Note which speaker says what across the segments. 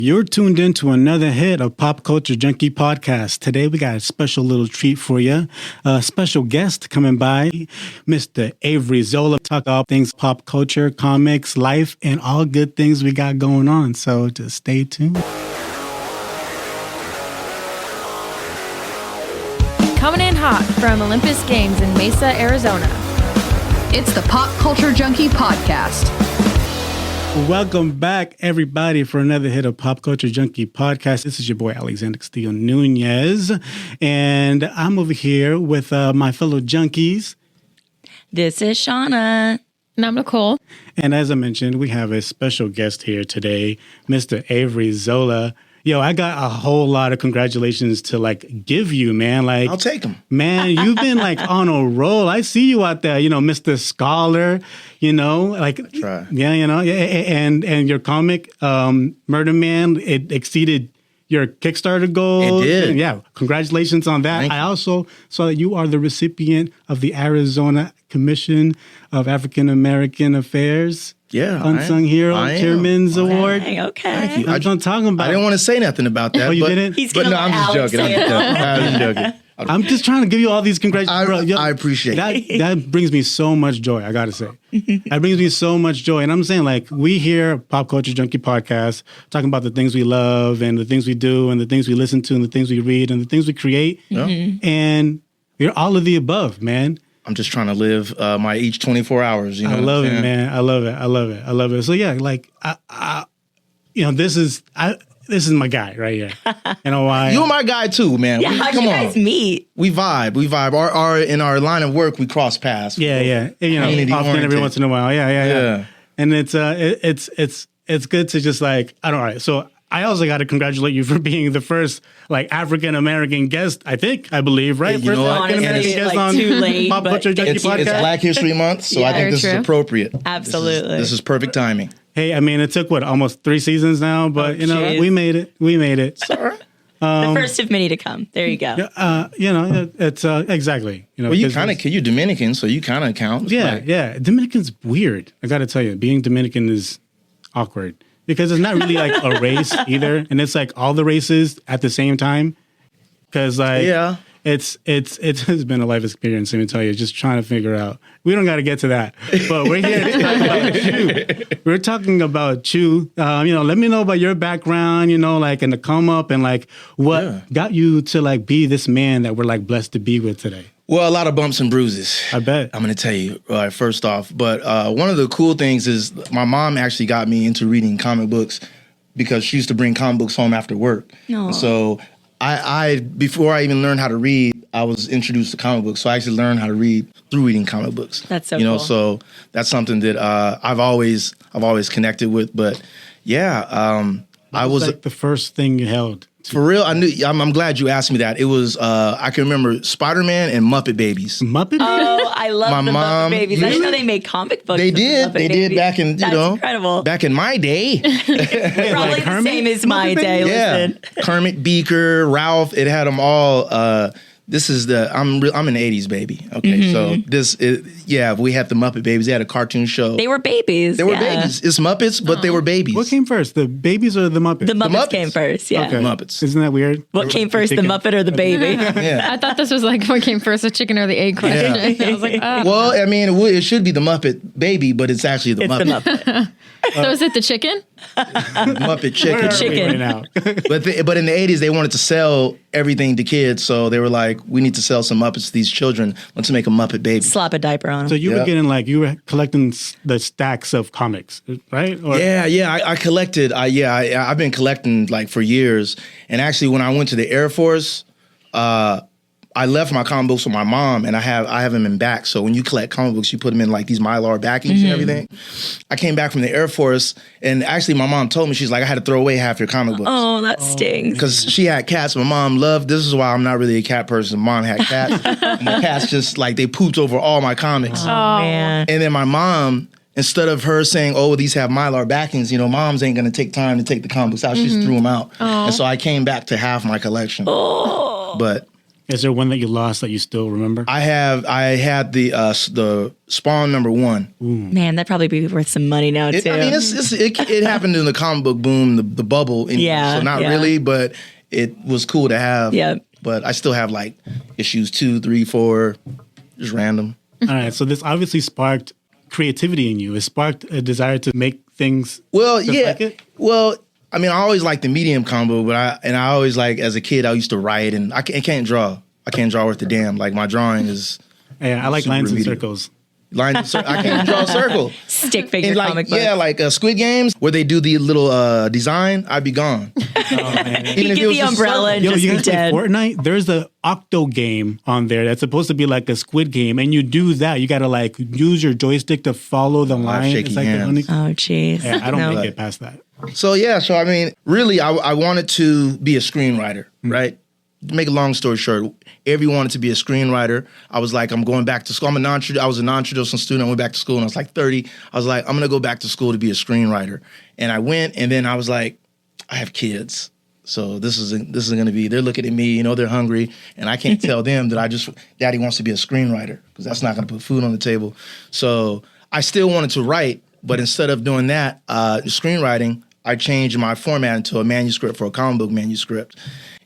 Speaker 1: You're tuned in to another hit of Pop Culture Junkie podcast. Today we got a special little treat for you. A special guest coming by, Mr. Avery Xola. Talk all things pop culture, comics, life, and all good things we got going on. So just stay tuned.
Speaker 2: Coming in hot from Olympus Games in Mesa, Arizona.
Speaker 3: It's the Pop Culture Junkie podcast.
Speaker 1: Welcome back, everybody, for another hit of Pop Culture Junkie podcast. This is your boy, Alexander Castillo Nunez, and I'm over here with my fellow junkies.
Speaker 4: This is Shauna.
Speaker 2: And I'm Nicole.
Speaker 1: And as I mentioned, we have a special guest here today, Mr. Avery Xola. Yo, I got a whole lot of congratulations to give you, man.
Speaker 5: I'll take them.
Speaker 1: Man, you've been on a roll. I see you out there, Mr. Scholar,
Speaker 5: Try.
Speaker 1: Yeah, and your comic, Murderman, it exceeded your Kickstarter goal.
Speaker 5: It did.
Speaker 1: Yeah, congratulations on that.
Speaker 5: Thank you.
Speaker 1: I also saw that you are the recipient of the Arizona Commission of African American Affairs.
Speaker 5: Yeah,
Speaker 1: Unsung Hero Chairman's Award.
Speaker 4: Okay.
Speaker 5: Thank you.
Speaker 1: That's what I'm talking about.
Speaker 5: I didn't want to say nothing about that.
Speaker 1: Oh, you
Speaker 5: but,
Speaker 1: didn't?
Speaker 4: He's
Speaker 5: but
Speaker 4: gonna
Speaker 5: no,
Speaker 4: let
Speaker 5: I'm just
Speaker 4: Alex
Speaker 5: joking.
Speaker 4: say it.
Speaker 5: I'm joking.
Speaker 1: I'm just trying to give you all these congratulations.
Speaker 5: I appreciate it.
Speaker 1: That brings me so much joy, I got to say. That brings me so much joy. And I'm saying, we here at Pop Culture Junkie podcast, talking about the things we love and the things we do and the things we listen to and the things we read and the things we create. And you're all of the above, man.
Speaker 5: I'm just trying to live my each 24 hours.
Speaker 1: I love it, man. I love it. So yeah, this is my guy right here. You know why?
Speaker 5: You're my guy too, man.
Speaker 4: Yeah, how'd you guys meet?
Speaker 5: We vibe. Our in our line of work, we cross paths.
Speaker 1: Yeah.
Speaker 5: Community
Speaker 1: Often every
Speaker 5: oriented.
Speaker 1: once in a while. Yeah. And it's good to just all right. So I also got to congratulate you for being the first African American guest. I believe, right?
Speaker 5: Hey, you know what?
Speaker 1: African American
Speaker 4: Honestly,
Speaker 1: guest on
Speaker 4: too late,
Speaker 1: Pop
Speaker 4: but
Speaker 1: Culture Junkie
Speaker 5: It's
Speaker 1: podcast.
Speaker 5: Black History Month, so I
Speaker 2: Very
Speaker 5: think this is
Speaker 2: true.
Speaker 5: appropriate.
Speaker 4: Absolutely.
Speaker 5: This is perfect timing.
Speaker 1: Hey, I mean, it took almost 3 seasons now, but
Speaker 4: jeez.
Speaker 1: we made it.
Speaker 5: It's all right.
Speaker 4: The first of many to come. There you go.
Speaker 1: It's exactly.
Speaker 5: Well, you kind of you're Dominican, so you kind of count.
Speaker 1: Yeah. Dominican's weird. I got to tell you, being Dominican is awkward because it's not really a race either, and it's all the races at the same time. Because it's has been a life experience. Let me tell you, just trying to figure out. We don't got to get to that, but we're here to talk about you. We're talking about you. Let me know about your background. And the come up and what got you to be this man that we're blessed to be with today.
Speaker 5: Well, a lot of bumps and bruises.
Speaker 1: I bet.
Speaker 5: I'm going to tell you first off. But one of the cool things is my mom actually got me into reading comic books because she used to bring comic books home after work.
Speaker 4: Aw.
Speaker 5: And so I before I even learned how to read, I was introduced to comic books. So I actually learned how to read through reading comic books.
Speaker 4: That's so cool.
Speaker 5: So that's something that I've always connected with. But yeah, I was
Speaker 1: the first thing you held.
Speaker 5: for real. I'm glad you asked me that. It was I can remember Spider-Man and Muppet Babies.
Speaker 1: Muppet?
Speaker 4: Oh, I love
Speaker 5: My
Speaker 4: the
Speaker 5: mom-
Speaker 4: Muppet Babies. I
Speaker 5: Really?
Speaker 4: didn't know they made comic books.
Speaker 5: They
Speaker 4: of the
Speaker 5: did.
Speaker 4: Muppet
Speaker 5: They did
Speaker 4: Babies.
Speaker 5: back in
Speaker 4: That's incredible.
Speaker 5: back in my day.
Speaker 4: Probably the
Speaker 1: Kermit?
Speaker 4: same as my
Speaker 1: Muppet
Speaker 4: day.
Speaker 1: Babies?
Speaker 5: Yeah,
Speaker 4: Listen.
Speaker 5: Kermit, Beaker, Ralph. It had them all. This is I'm an '80s baby. Okay, so we had the Muppet Babies. They had a cartoon show.
Speaker 4: They were babies.
Speaker 5: They were
Speaker 4: yeah.
Speaker 5: babies. It's Muppets, but they were babies.
Speaker 1: What came first, the babies or the Muppets?
Speaker 4: The Muppets
Speaker 5: Muppets.
Speaker 4: came first. Yeah.
Speaker 1: Okay.
Speaker 5: Muppets.
Speaker 1: Isn't that weird?
Speaker 4: What came first, the
Speaker 1: chicken.
Speaker 4: Muppet or the baby?
Speaker 5: Yeah.
Speaker 2: I thought this was what came first, the chicken or the egg question. I was like, oh.
Speaker 5: Well, I mean, it should be the Muppet Baby, but it's actually the
Speaker 4: It's the
Speaker 5: Muppet.
Speaker 4: Muppet.
Speaker 2: So is it the chicken?
Speaker 5: Muppet
Speaker 1: Where are
Speaker 5: Chicken.
Speaker 1: we
Speaker 4: chicken.
Speaker 1: right now?
Speaker 5: But in the 80s, they wanted to sell everything to kids, so they were like, we need to sell some Muppets to these children. Let's make a Muppet Baby.
Speaker 4: Slap a diaper on
Speaker 1: So
Speaker 4: them.
Speaker 1: you were
Speaker 5: Yeah.
Speaker 1: getting you were collecting the stacks of comics, right? Or,
Speaker 5: Yeah, I collected. I've been collecting for years. And actually, when I went to the Air Force, I left my comic books with my mom, and I have them in back. So when you collect comic books, you put them in these Mylar backings and everything. I came back from the Air Force, and actually, my mom told me, she's like, I had to throw away half your comic books.
Speaker 4: Oh, that stings.
Speaker 5: Because she had cats. My mom loved, this is why I'm not really a cat person. Mom had cats. And the cats just they pooped over all my comics.
Speaker 4: Oh, man.
Speaker 5: And then my mom, instead of her saying, oh, these have Mylar backings, moms ain't going to take time to take the comic books out. She just threw them out. And so I came back to half my collection.
Speaker 4: Oh.
Speaker 5: But
Speaker 1: Is there one that you lost that you still remember?
Speaker 5: I had the Spawn #1.
Speaker 4: Man, that'd probably be worth some money now, too.
Speaker 5: It happened in the comic book boom, the bubble.
Speaker 4: Yeah.
Speaker 5: So not really, but it was cool to have.
Speaker 4: Yeah.
Speaker 5: But I still have like issues 2, 3, 4, just random.
Speaker 1: All right. So this obviously sparked creativity in you. It sparked a desire to make things.
Speaker 5: Well,
Speaker 1: just
Speaker 5: yeah.
Speaker 1: like it?
Speaker 5: Well, I mean, I always liked the medium combo, but I always like as a kid I used to write, and I can't draw. I can't draw worth a damn. Like my drawing is.
Speaker 1: Yeah, I like lines and
Speaker 5: remedial.
Speaker 1: circles.
Speaker 5: I can't even draw a circle.
Speaker 4: Stick figure
Speaker 5: And like,
Speaker 4: comic book.
Speaker 5: yeah, like Squid Games where they do the little design, I'd be gone.
Speaker 1: Oh, man.
Speaker 4: You
Speaker 5: Even if
Speaker 4: get
Speaker 5: it was
Speaker 4: the
Speaker 5: just
Speaker 4: umbrella and
Speaker 1: Yo,
Speaker 4: just
Speaker 1: you
Speaker 4: be
Speaker 1: guys play
Speaker 4: dead.
Speaker 1: Fortnite? There's the Octo game on there that's supposed to be like a Squid Game, and you do that. You got to like use your joystick to follow the line.
Speaker 5: shaky
Speaker 1: It's like
Speaker 5: hands.
Speaker 1: the
Speaker 4: Oh, jeez.
Speaker 1: yeah, I don't
Speaker 4: No.
Speaker 1: make it past that.
Speaker 5: So I mean, really, I wanted to be a screenwriter, right? To make a long story short, Avery wanted to be a screenwriter. I was like, I'm going back to school. I was a non-traditional student. I went back to school and I was like 30. I was like, I'm going to go back to school to be a screenwriter. And I went, and then I was like, I have kids. So this is going to be, they're looking at me, they're hungry, and I can't tell them that Daddy wants to be a screenwriter because that's not going to put food on the table. So I still wanted to write, but instead of doing that, screenwriting, I changed my format into a manuscript for a comic book manuscript.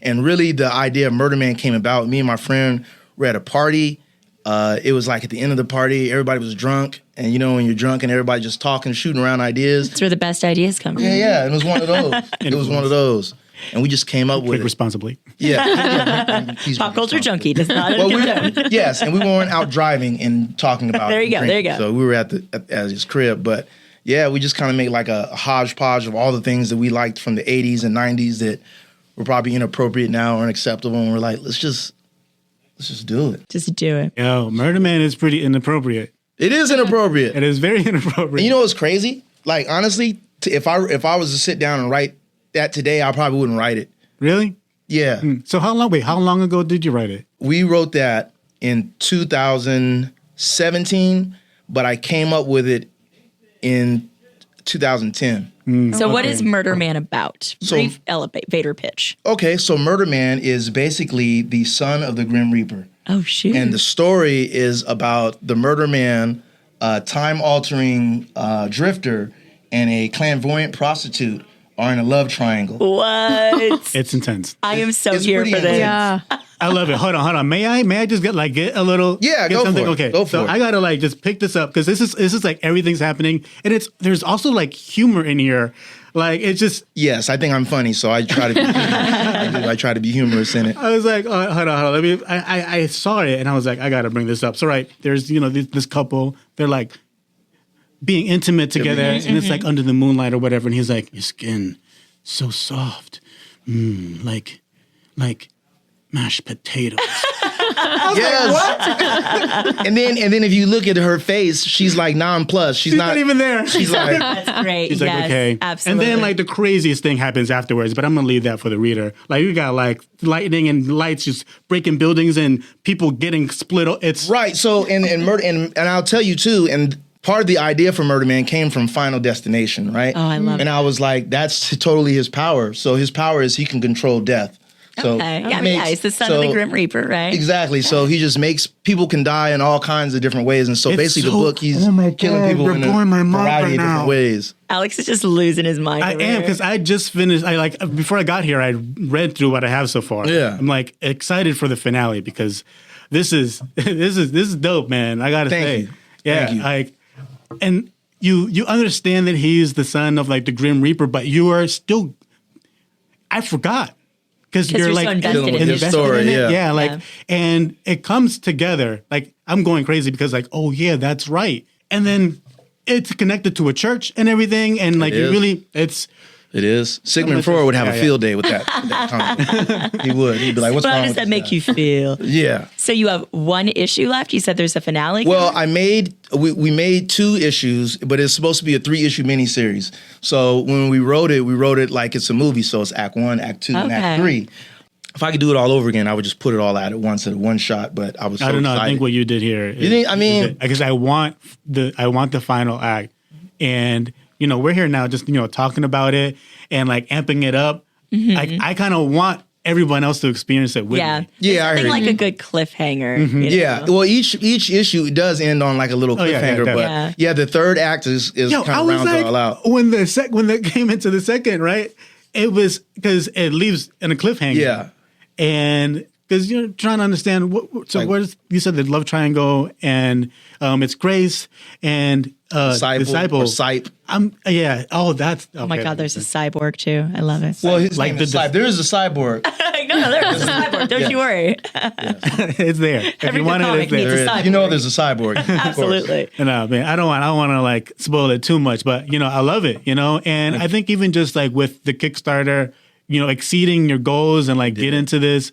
Speaker 5: And really the idea of Murderman came about. Me and my friend were at a party. It was like at the end of the party, everybody was drunk. And when you're drunk and everybody just talking, shooting around ideas.
Speaker 4: That's where the best ideas come from.
Speaker 5: Yeah, it was one of those. It was one of those. And we just came up with
Speaker 1: Drink
Speaker 5: it.
Speaker 1: responsibly.
Speaker 5: Yeah.
Speaker 4: Pop culture junkie does not
Speaker 5: Well,
Speaker 4: condone.
Speaker 5: yes, and we weren't out driving and talking about
Speaker 4: There you go,
Speaker 5: drinking.
Speaker 4: there you go.
Speaker 5: So we were at his crib. But yeah, we just kind of made like a hodgepodge of all the things that we liked from the 80s and 90s that were probably inappropriate now or unacceptable. And we're like, let's just do it.
Speaker 4: Just do it.
Speaker 1: Yo, Murder Man is pretty inappropriate.
Speaker 5: It is inappropriate.
Speaker 1: It is very inappropriate.
Speaker 5: And you know what's crazy? Like, honestly, if I was to sit down and write that today, I probably wouldn't write it.
Speaker 1: Really?
Speaker 5: Yeah.
Speaker 1: So how long ago did you write it?
Speaker 5: We wrote that in 2017, but I came up with in 2010.
Speaker 4: So what is Murder Man about?
Speaker 5: So-
Speaker 4: Brief elevator pitch.
Speaker 5: Okay, so Murder Man is basically the son of the Grim Reaper.
Speaker 4: Oh, shoot.
Speaker 5: And the story is about the Murder Man, time-altering drifter, and a clairvoyant prostitute are in a love triangle.
Speaker 4: What?
Speaker 1: It's intense.
Speaker 4: I am so
Speaker 5: It's
Speaker 4: here
Speaker 5: pretty
Speaker 4: for this.
Speaker 5: intense.
Speaker 2: Yeah.
Speaker 1: I love it. Hold on. May I just get a little?
Speaker 5: Yeah,
Speaker 1: get
Speaker 5: go
Speaker 1: something?
Speaker 5: for it.
Speaker 1: Okay,
Speaker 5: Go for
Speaker 1: so
Speaker 5: it.
Speaker 1: I gotta just pick this up because this is like everything's happening, and there's also like humor in here. Like it's just.
Speaker 5: Yes, I think I'm funny, so I try to be I try to be humorous in it.
Speaker 1: I was like, oh, hold on. Let me. I saw it and I was like, I gotta bring this up. So right, there's this couple. They're like being intimate together, and it's like under the moonlight or whatever. And he's like, your skin so soft, like mashed potatoes.
Speaker 5: Yes. and then if you look at her face, she's like nonplussed. She's not
Speaker 1: even there.
Speaker 5: She's like,
Speaker 4: That's great.
Speaker 1: He's
Speaker 4: yes,
Speaker 1: like, okay.
Speaker 4: Absolutely.
Speaker 1: And then like the craziest thing happens afterwards, but I'm gonna leave that for the reader. Like you got like lightning and lights just breaking buildings and people getting split. It's
Speaker 5: right. So and I'll tell you too. And part of the idea for Murder Man came from Final Destination, right?
Speaker 4: Oh, I love
Speaker 5: And
Speaker 4: it.
Speaker 5: I was like, that's totally his power. So his power is he can control death. So
Speaker 4: Okay.
Speaker 5: it
Speaker 4: Yeah, he's the son of the Grim Reaper, right?
Speaker 5: Exactly. So he just makes people can die in all kinds of different ways. And so
Speaker 1: It's
Speaker 5: basically
Speaker 1: so-
Speaker 5: the book, he's
Speaker 1: oh my
Speaker 5: killing
Speaker 1: God,
Speaker 5: people
Speaker 1: you're
Speaker 5: in
Speaker 1: blowing my
Speaker 5: a
Speaker 1: mind
Speaker 5: variety
Speaker 1: right
Speaker 5: of different
Speaker 1: now.
Speaker 5: ways.
Speaker 4: Alex is just losing his mind.
Speaker 1: I
Speaker 4: over
Speaker 1: am
Speaker 4: here.
Speaker 1: because I just finished. Before I got here, I read through what I have so far.
Speaker 5: Yeah.
Speaker 1: I'm like excited for the finale because this is dope, man. I gotta
Speaker 5: Thank
Speaker 1: say,
Speaker 5: you.
Speaker 1: yeah,
Speaker 5: Thank you.
Speaker 1: like, and you understand that he's the son of like the Grim Reaper, but you are still. I forgot. Because you're
Speaker 4: you're so
Speaker 1: like
Speaker 4: invested
Speaker 5: in his story,
Speaker 1: in it.
Speaker 5: yeah.
Speaker 1: Yeah, like,
Speaker 4: Yeah.
Speaker 1: and it comes together. Like, I'm going crazy because, like, oh yeah, that's right. And then it's connected to a church and everything, and like, you
Speaker 5: is.
Speaker 1: really, it's.
Speaker 5: It is. Sigmund Freud would have a field day with that comic. He would. He'd be like, what's
Speaker 4: But
Speaker 5: wrong
Speaker 4: how does
Speaker 5: with
Speaker 4: that
Speaker 5: this
Speaker 4: make
Speaker 5: guy?
Speaker 4: you feel?
Speaker 5: Yeah.
Speaker 4: So you have one issue left. You said there's a finale.
Speaker 5: Well,
Speaker 4: coming?
Speaker 5: we made 2 issues, but it's supposed to be a 3-issue miniseries. So when we wrote it like it's a movie. So it's Act 1, Act 2, and Act
Speaker 4: Okay.
Speaker 5: 3. If I could do it all over again, I would just put it all out at once at one shot. But I was so
Speaker 1: I don't know.
Speaker 5: excited.
Speaker 1: I think what you did here.
Speaker 5: You think- I mean-
Speaker 1: because I want the final act, and we're here now, just talking about it and like amping it up.
Speaker 4: Mm-hmm.
Speaker 1: Like I kind of want everyone else to experience it with me.
Speaker 5: Yeah, I hear
Speaker 4: like
Speaker 5: you.
Speaker 4: a good cliffhanger.
Speaker 1: Mm-hmm.
Speaker 4: You know?
Speaker 5: Yeah, well, each issue does end on like a little cliffhanger, but the third act is kind of rounds it all out.
Speaker 1: When they came into the second, right? It was because it leaves in a cliffhanger.
Speaker 5: Yeah,
Speaker 1: and because you're trying to understand what is you said the love triangle, and it's Grace and disciple
Speaker 5: or Sipe.
Speaker 1: That's okay.
Speaker 4: Oh my God, there's a cyborg too. I love it.
Speaker 5: Well, his name is Sipe. There is a cyborg.
Speaker 4: No, there's a cyborg. Don't you worry.
Speaker 1: It's there. If
Speaker 4: Every
Speaker 1: you
Speaker 4: good
Speaker 1: want it,
Speaker 4: comic
Speaker 1: it's there.
Speaker 4: needs a cyborg.
Speaker 5: You know, there's a cyborg.
Speaker 4: Absolutely.
Speaker 1: No, man, I don't want to like spoil it too much, but I love it, and I think even just like with the Kickstarter, exceeding your goals and like get into this,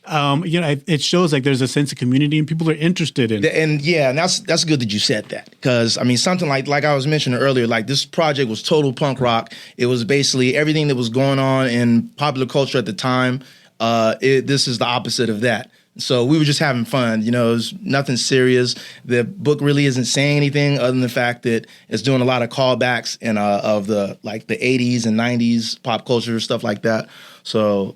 Speaker 1: it shows like there's a sense of community and people are interested in it.
Speaker 5: And that's good that you said that, because I mean, something like I was mentioning earlier, like this project was total punk rock. It was basically everything that was going on in popular culture at the time. This is the opposite of that. So we were just having fun, it was nothing serious. The book really isn't saying anything other than the fact that it's doing a lot of callbacks and of the 80s and 90s pop culture, stuff like that. So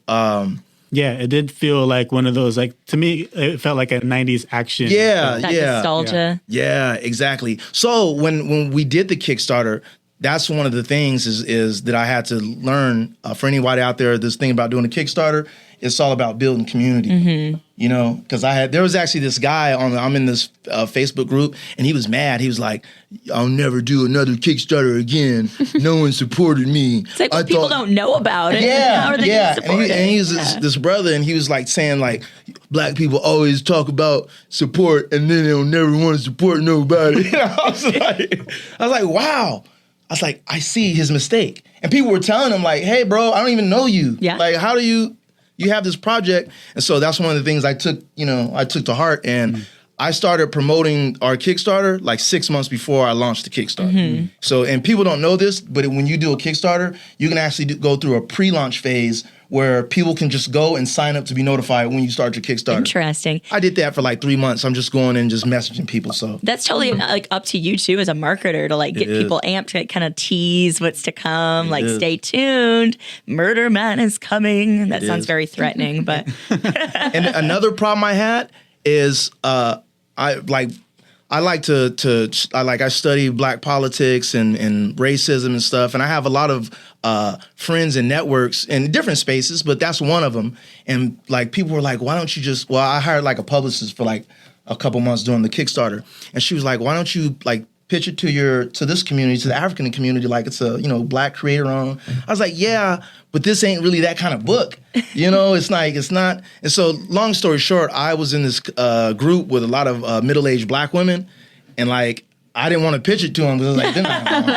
Speaker 1: yeah, it did feel like one of those, like, to me, it felt like a 90s action.
Speaker 4: That nostalgia.
Speaker 5: Yeah, exactly. So when we did the Kickstarter, that's one of the things is that I had to learn for anybody out there. This thing about doing a Kickstarter, it's all about building community. Because there was actually this guy I'm in this Facebook group, and he was mad. He was like, "I'll never do another Kickstarter again. No one supported me."
Speaker 4: It's like, people don't know about it.
Speaker 5: Yeah,
Speaker 4: How are they going to support it?
Speaker 5: And he's this brother, and he was like saying like, black people always talk about support, and then they'll never want to support nobody. I was like, wow. I was like, I see his mistake. And people were telling him like, hey, bro, I don't even know you.
Speaker 4: Yeah.
Speaker 5: Like, how do you have this project? And so that's one of the things I took to heart. And I started promoting our Kickstarter like 6 months before I launched the Kickstarter. So, and people don't know this, but when you do a Kickstarter, you can actually go through a pre-launch phase where people can just go and sign up to be notified when you start your Kickstarter.
Speaker 4: Interesting.
Speaker 5: I did that for like 3 months. I'm just going and just messaging people. So
Speaker 4: that's totally like up to you too as a marketer to like get people amped to kind of tease what's to come. Stay tuned. Murderman is coming. That sounds very threatening, but
Speaker 5: and another problem I had is I study black politics and racism and stuff, and I have a lot of friends and networks in different spaces, but that's one of them. And like people were like, why don't you just? Well, I hired like a publicist for like a couple months during the Kickstarter, and she was like, why don't you like pitch it to this community, to the African community, like it's a black creator owned. I was like, yeah, but this ain't really that kind of book. It's not. And so long story short, I was in this group with a lot of middle-aged black women, and like I didn't want to pitch it to them because I was like,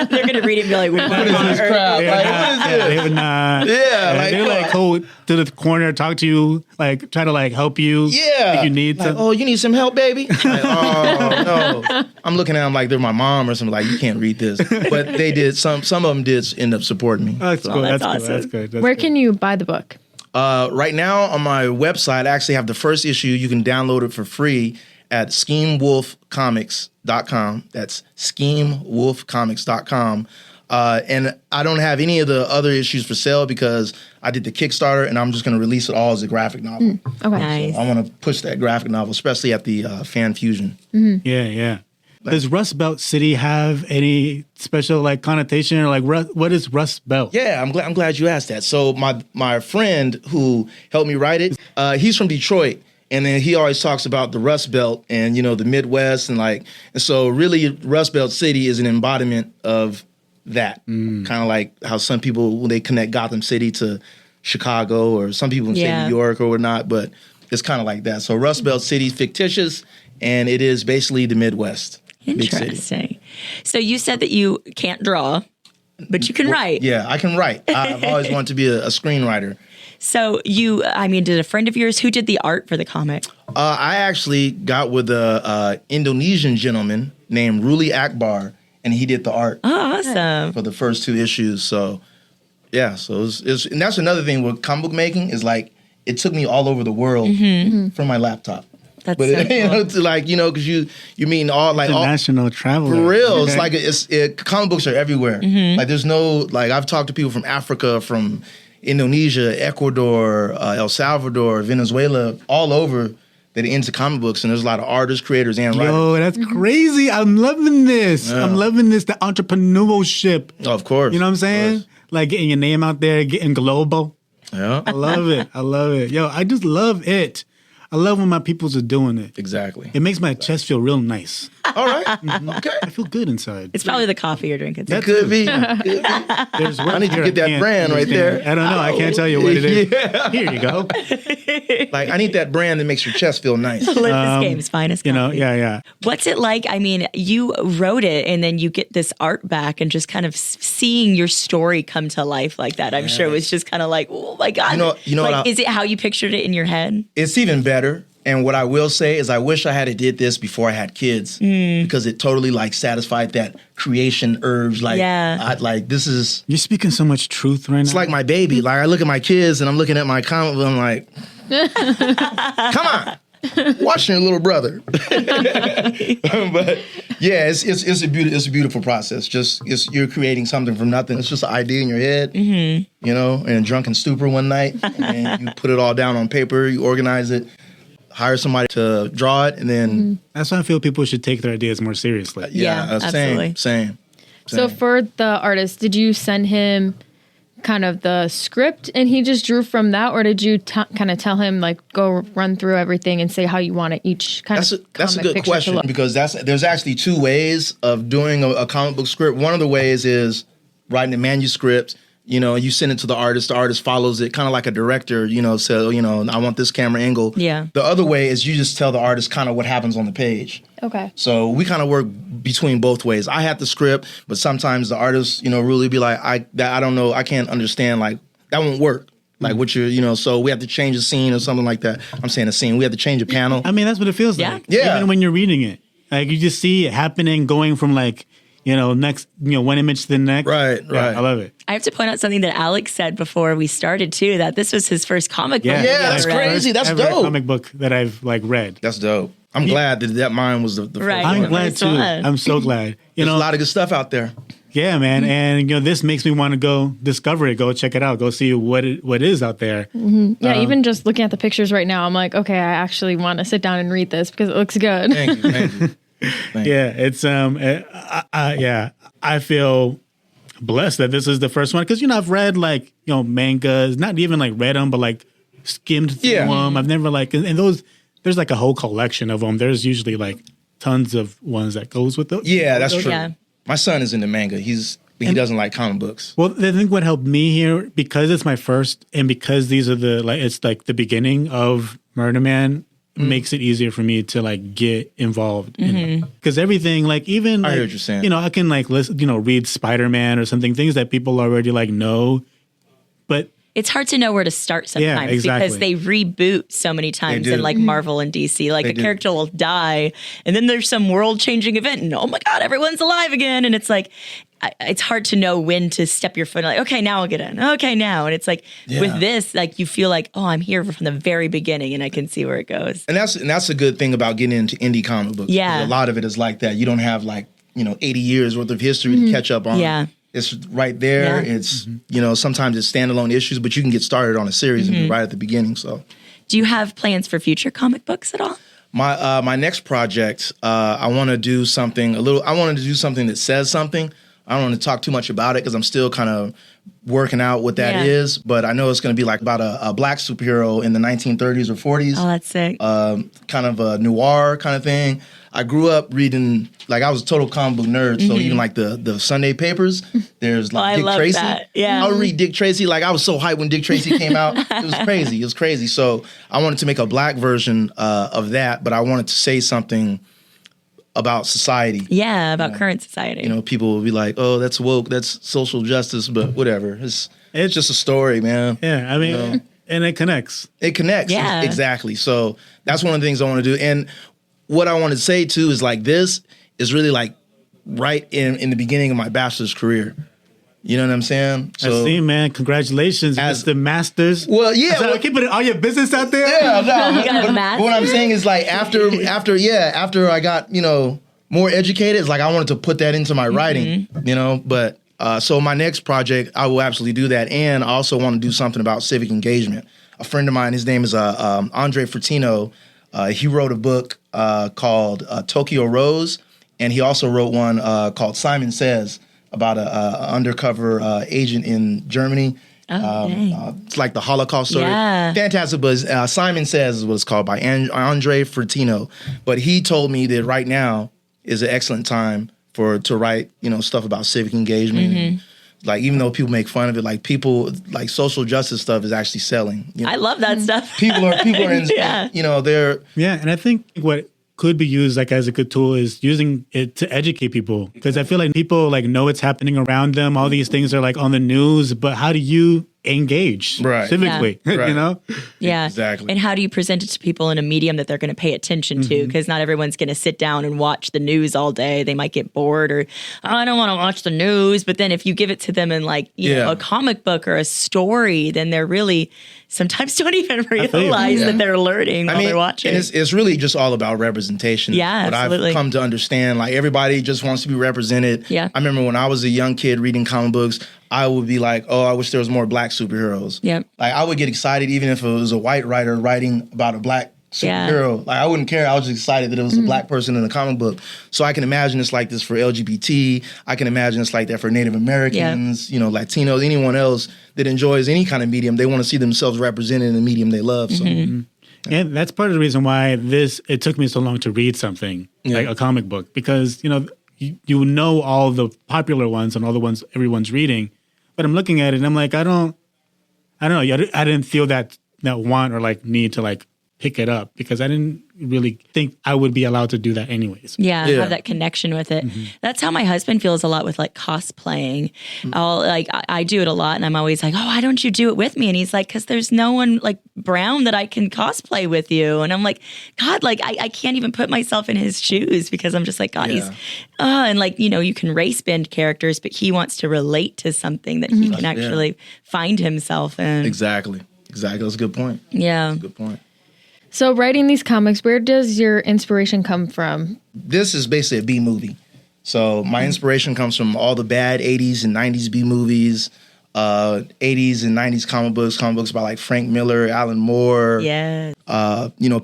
Speaker 4: they're going to read it and be like,
Speaker 5: what is this crap? Like, what is this?
Speaker 1: They would not. They like go to the corner, talk to you, like try to like help you.
Speaker 5: Yeah.
Speaker 1: Like you need
Speaker 5: like,
Speaker 1: to.
Speaker 5: oh, you need some help, baby? Like, oh, no. I'm looking at them like they're my mom or something, like, you can't read this. But they did, some of them did end up supporting me.
Speaker 1: That's cool. That's
Speaker 4: awesome.
Speaker 1: cool. That's good. That's
Speaker 2: Where
Speaker 1: good.
Speaker 2: can you buy the book?
Speaker 5: Right now on my website, I actually have the first issue. You can download it for free at SchemeWolfComics.com. That's SchemeWolfComics.com. And I don't have any of the other issues for sale because I did the Kickstarter, and I'm just going to release it all as a graphic novel.
Speaker 2: Okay.
Speaker 4: Nice.
Speaker 5: So I want to push that graphic novel, especially at the Fan Fusion.
Speaker 1: Yeah. Does Rust Belt City have any special like connotation or like what is Rust Belt?
Speaker 5: Yeah, I'm glad you asked that. So my friend who helped me write it, he's from Detroit. And then he always talks about the Rust Belt and, the Midwest and so really Rust Belt City is an embodiment of that. Kind of like how some people, when they connect Gotham City to Chicago, or some people say New York or whatnot, but it's kind of like that. So Rust Belt City is fictitious, and it is basically the Midwest.
Speaker 4: Interesting. So you said that you can't draw, but you can write.
Speaker 5: Yeah, I can write. I've always wanted to be a screenwriter.
Speaker 4: So did a friend of yours, who did the art for the comic?
Speaker 5: I actually got with a Indonesian gentleman named Ruli Akbar, and he did the art.
Speaker 4: Oh, awesome.
Speaker 5: For the first 2 issues. So, yeah. So and that's another thing with comic book making is like, it took me all over the world from my laptop.
Speaker 4: That's
Speaker 5: but
Speaker 4: so cool.
Speaker 5: Because you mean all like
Speaker 1: international travel
Speaker 5: for real. It's like comic books are everywhere. Like there's no I've talked to people from Africa, from Indonesia, Ecuador, El Salvador, Venezuela, all over that are into comic books, and there's a lot of artists, creators, and writers.
Speaker 1: Yo, that's crazy. I'm loving this.
Speaker 5: Yeah.
Speaker 1: I'm loving this, the entrepreneurship.
Speaker 5: Oh, of course.
Speaker 1: You know what I'm saying? Like getting your name out there, getting global.
Speaker 5: Yeah.
Speaker 1: I love it. I love it. Yo, I just love it. I love when my peoples are doing it.
Speaker 5: Exactly.
Speaker 1: It makes my chest feel real nice.
Speaker 5: All right. Okay.
Speaker 1: I feel good inside.
Speaker 4: It's probably the coffee you're drinking.
Speaker 5: That could be. Could be. I need to get that brand right there.
Speaker 1: I don't know. I can't tell you what it is.
Speaker 5: Yeah.
Speaker 1: Here you go.
Speaker 5: Like, I need that brand that makes your chest feel nice.
Speaker 4: Olympus Games finest
Speaker 1: You know,
Speaker 4: coffee.
Speaker 1: yeah.
Speaker 4: What's it like? I mean, you wrote it and then you get this art back and just kind of seeing your story come to life like that. I'm sure it was just kind of like, oh my God.
Speaker 5: You know
Speaker 4: like,
Speaker 5: what
Speaker 4: is it how you pictured it in your head?
Speaker 5: It's even better. And what I will say is I wish I had did this before I had kids because it totally like satisfied that creation urge. Like, this is...
Speaker 1: You're speaking so much truth right now.
Speaker 5: It's like my baby. Like, I look at my kids and I'm looking at my comic book, I'm like, come on. Watch your little brother. But yeah, it's a beautiful process. You're creating something from nothing. It's just an idea in your head, you know, in a drunken stupor one night, and you put it all down on paper, you organize it, hire somebody to draw it, and then
Speaker 1: that's why I feel people should take their ideas more seriously.
Speaker 4: Absolutely.
Speaker 5: Same.
Speaker 6: So for the artist, did you send him kind of the script and he just drew from that, or did you kind of tell him like go run through everything and say how you want it each kind of
Speaker 5: That's a good question, because there's actually two ways of doing a comic book script. One of the ways is writing a manuscript. You know, you send it to the artist follows it kind of like a director, you know, so, you know, I want this camera angle.
Speaker 4: Yeah.
Speaker 5: The other way is you just tell the artist kind of what happens on the page.
Speaker 6: Okay.
Speaker 5: So we kind of work between both ways. I have the script, but sometimes the artist, you know, really be like, I don't know, I can't understand, like, that won't work. Like what you're, you know, so we have to change a scene or something like that. I'm saying a scene. We have to change a panel.
Speaker 1: I mean, that's what it feels like.
Speaker 5: Yeah.
Speaker 1: Even when you're reading it. Like, you just see it happening, going from like, you know, next, you know, one image to the next.
Speaker 5: Right.
Speaker 1: I love it.
Speaker 4: I have to point out something that Alex said before we started too, that this was his first comic book.
Speaker 5: Yeah, that's crazy. That's
Speaker 1: ever
Speaker 5: dope.
Speaker 1: Comic book that I've like read.
Speaker 5: That's dope. I'm glad that mine was the first
Speaker 4: Right.
Speaker 5: one.
Speaker 1: I'm glad too. I'm so glad.
Speaker 5: There's a lot of good stuff out there.
Speaker 1: Yeah, man. And, you know, this makes me want to go discover it, go check it out, go see what is out there.
Speaker 6: Yeah, even just looking at the pictures right now, I'm like, okay, I actually want to sit down and read this because it looks good.
Speaker 5: Thank you.
Speaker 1: Yeah, it's I feel blessed that this is the first one, because, you know, I've read like, you know, mangas, not even like read them, but like skimmed through them. I've never like, and those, there's like a whole collection of them. There's usually like tons of ones that goes with those.
Speaker 5: Yeah, that's true.
Speaker 4: Yeah.
Speaker 5: My son is into manga. He doesn't like comic books.
Speaker 1: Well, I think what helped me here, because it's my first, and because these are it's like the beginning of Murderman, makes it easier for me to like get involved in it. Because everything, like, even
Speaker 5: I
Speaker 1: like,
Speaker 5: hear what you're saying.
Speaker 1: you know, I can like listen, you know, read Spider-Man or something, things that people already like know, but
Speaker 4: It's hard to know where to start sometimes
Speaker 1: exactly.
Speaker 4: because they reboot so many times in like Marvel and DC. Like a character will die and then there's some world-changing event and oh my God, everyone's alive again. And it's like, it's hard to know when to step your foot. Like, okay, now I'll get in. Okay, now. And it's like with this, like you feel like, oh, I'm here from the very beginning and I can see where it goes.
Speaker 5: And that's a good thing about getting into indie comic books.
Speaker 4: Yeah.
Speaker 5: A lot of it is like that. You don't have like, you know, 80 years worth of history to catch up on.
Speaker 4: Yeah.
Speaker 5: It's right there.
Speaker 4: Yeah.
Speaker 5: It's, you know, sometimes it's standalone issues, but you can get started on a series and be right at the beginning. So,
Speaker 4: do you have plans for future comic books at all?
Speaker 5: my next project, I want to do something I wanted to do something that says something. I don't want to talk too much about it because I'm still kind of working out what that is, but I know it's going to be like about a black superhero in the 1930s or 40s.
Speaker 4: Oh, that's sick.
Speaker 5: Kind of a noir kind of thing. I grew up reading, like, I was a total comic book nerd, so even like the Sunday papers, there's like Dick Tracy.
Speaker 4: That. Yeah.
Speaker 5: I would read Dick Tracy. Like, I was so hyped when Dick Tracy came out. It was crazy. It was crazy. So I wanted to make a black version of that, but I wanted to say something about society.
Speaker 4: Yeah, about current society.
Speaker 5: You know, people will be like, "Oh, that's woke, that's social justice," but whatever. It's just a story, man.
Speaker 1: Yeah, I mean, and it connects.
Speaker 5: It connects.
Speaker 4: Yeah.
Speaker 5: Exactly. So that's one of the things I want to do. And what I want to say too is like this is really like right in the beginning of my bachelor's career. You know what I'm saying?
Speaker 1: So, I see, man. Congratulations, Mr. Masters.
Speaker 5: Well, yeah.
Speaker 1: So keeping all your business out there?
Speaker 5: Yeah, no.
Speaker 4: You got a
Speaker 5: but what I'm saying is like after I got, you know, more educated, it's like I wanted to put that into my writing, you know, but So my next project, I will absolutely do that. And I also want to do something about civic engagement. A friend of mine, his name is Andre Fertino. He wrote a book called Tokyo Rose. And he also wrote one called Simon Says about an undercover agent in Germany. It's like the Holocaust story.
Speaker 4: Yeah.
Speaker 5: Fantastic. But Simon Says is what it's called by Andre Fertino. But he told me that right now is an excellent time to write, stuff about civic engagement. And, like, even though people make fun of it, like like social justice stuff is actually selling.
Speaker 4: I love that stuff.
Speaker 5: People are in, they're.
Speaker 1: Yeah. And I think what could be used like as a good tool is using it to educate people, because I feel like people like know it's happening around them. All these things are like on the news, but how do you engage civically?
Speaker 5: Right.
Speaker 4: Yeah,
Speaker 5: exactly.
Speaker 4: And how do you present it to people in a medium that they're going to pay attention to? Because not everyone's going to sit down and watch the news all day. They might get bored, or I don't want to watch the news. But then if you give it to them in like a comic book or a story, then they're really sometimes don't even realize that they're learning while they're watching.
Speaker 5: And it's really just all about representation.
Speaker 4: Yeah,
Speaker 5: what
Speaker 4: absolutely.
Speaker 5: I've come to understand, like everybody just wants to be represented.
Speaker 4: Yeah.
Speaker 5: I remember when I was a young kid reading comic books, I would be like, oh, I wish there was more black superheroes.
Speaker 4: Yep.
Speaker 5: Like I would get excited even if it was a white writer writing about a black superhero. Yeah. Like I wouldn't care. I was just excited that it was a black person in the comic book. So I can imagine it's like this for LGBT. I can imagine it's like that for Native Americans, Latinos, anyone else that enjoys any kind of medium. They want to see themselves represented in the medium they love. So.
Speaker 1: And that's part of the reason why it took me so long to read something like a comic book, because, you know all the popular ones and all the ones everyone's reading, but I'm looking at it and I'm like, I don't know. I didn't feel that want or like need to like pick it up, because I didn't really think I would be allowed to do that anyways.
Speaker 4: Yeah, have that connection with it. That's how my husband feels a lot with like cosplaying. I do it a lot, and I'm always like, oh, why don't you do it with me? And he's like, because there's no one like Brown that I can cosplay with you. And I'm like, God, like I can't even put myself in his shoes, because I'm just like, God, he's and like, you can race bend characters, but he wants to relate to something that he can actually find himself in.
Speaker 5: Exactly. That's a good point.
Speaker 4: Yeah.
Speaker 5: That's a good point.
Speaker 6: So writing these comics, where does your inspiration come from?
Speaker 5: This is basically a B movie. So my inspiration comes from all the bad 80s and 90s B movies, 80s and 90s comic books by like Frank Miller, Alan Moore.
Speaker 4: Yeah.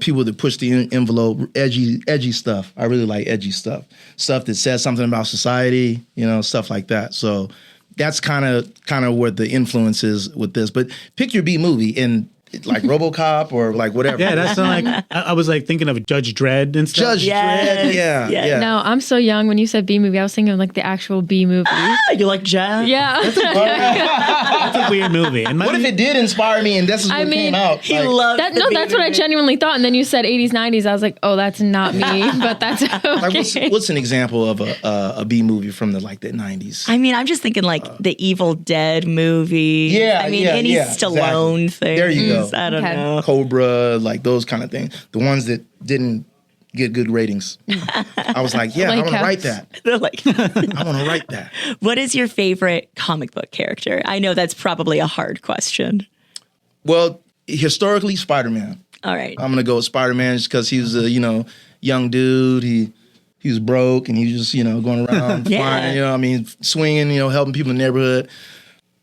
Speaker 5: People that push the envelope, edgy stuff. I really like edgy stuff. Stuff that says something about society, stuff like that. So that's kind of where the influence is with this. But pick your B movie and like Robo-Cop or like whatever.
Speaker 1: Yeah, that's not like I was like thinking of Judge Dredd and stuff.
Speaker 5: Judge Dredd, yeah.
Speaker 6: No, I'm so young. When you said B movie, I was thinking of like the actual B movie.
Speaker 4: You like jazz?
Speaker 6: Yeah.
Speaker 1: That's a weird movie. And
Speaker 5: what if it did inspire me and this is what came out?
Speaker 4: He loved
Speaker 6: that. No, that's what I genuinely thought. And then you said 80s, 90s. I was like, oh, that's not me, but that's okay.
Speaker 5: Like what's an example of a B movie from the 90s?
Speaker 4: I mean, I'm just thinking like the Evil Dead movie.
Speaker 5: Yeah,
Speaker 4: any Stallone thing.
Speaker 5: There you go.
Speaker 4: I don't know.
Speaker 5: Cobra, like those kind of things. The ones that didn't get good ratings. I was like, I want to write that.
Speaker 4: They're like,
Speaker 5: I want to write that.
Speaker 4: What is your favorite comic book character? I know that's probably a hard question.
Speaker 5: Well, historically, Spider-Man.
Speaker 4: All right.
Speaker 5: I'm going to go with Spider-Man just because he was a, young dude. He was broke and he was just, going around flying, swinging, helping people in the neighborhood.